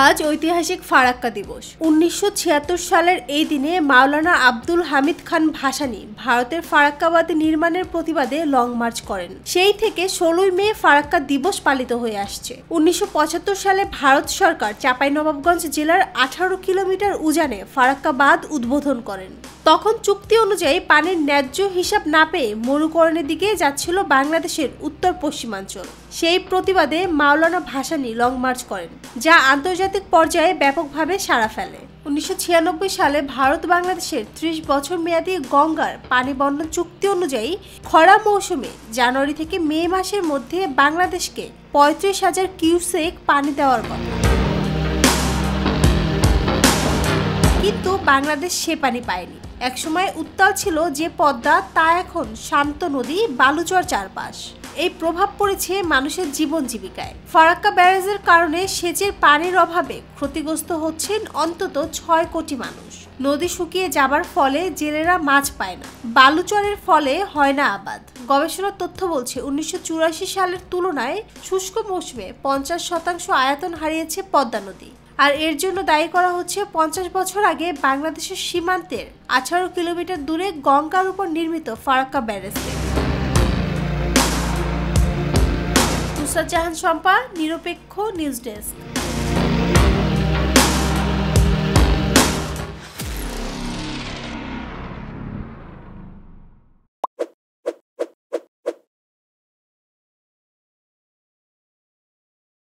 আজ ঐতিহাসিক ফারাক্কা দিবস। 1976 সালের এই দিনে মাওলানা আব্দুল হামিদ খান ভাসানী ভারতের ফারাক্কাবাদী নির্মাণের প্রতিবাদে লং মার্চ করেন। সেই থেকে 16 মে ফারাক্কা দিবস পালিত হয়ে আসছে। 1975 সালে ভারত সরকার চাঁপাইনবাবগঞ্জ জেলার 18 কিলোমিটার উজানে ফারাক্কা বাঁধ উদ্বোধন করেন। তখন চুক্তি অনুযায়ী পানির ন্যায্য হিসাব না পেয়ে মরুকরণের দিকে যাচ্ছিল বাংলাদেশের উত্তর পশ্চিমাঞ্চল। সেই প্রতিবাদে মাওলানা ভাসানী লং মার্চ করেন, যা আন্তর্জাতিক পর্যায়ে ব্যাপকভাবে সাড়া ফেলে। 1996 সালে ভারত বাংলাদেশের 30 বছর মেয়াদী গঙ্গার পানি বন্টন চুক্তি অনুযায়ী খরা মৌসুমে জানুয়ারি থেকে মে মাসের মধ্যে বাংলাদেশকে 35,000 কিউসেক পানি দেওয়ার কথা। কিন্তু বাংলাদেশ সে পানি পায়নি। একসময় উত্তাল ছিল যে পদ্মা, তা এখন শান্ত নদী, বালুচর চারপাশ। এই প্রভাব পড়েছে মানুষের জীবন জীবিকায়। ফারাক্কা ব্যারেজের কারণে সেচের পানির অভাবে ক্ষতিগ্রস্ত হচ্ছেন অন্তত 6 কোটি মানুষ। নদী শুকিয়ে যাবার ফলে জেলেরা মাছ পায় না, বালুচরের ফলে হয় না আবাদ। গবেষণার তথ্য বলছে 1984 সালের তুলনায় শুষ্ক মৌসুমে 50% আয়তন হারিয়েছে পদ্মা নদী। আর এর জন্য দায়ী করা হচ্ছে 50 বছর আগে বাংলাদেশের সীমান্তের 18 কিলোমিটার দূরে গঙ্গার উপর নির্মিত ফারাক্কা ব্যারেজকে। নুসরাত জাহান শম্পা, নিরপেক্ষ নিউজ ডেস্ক।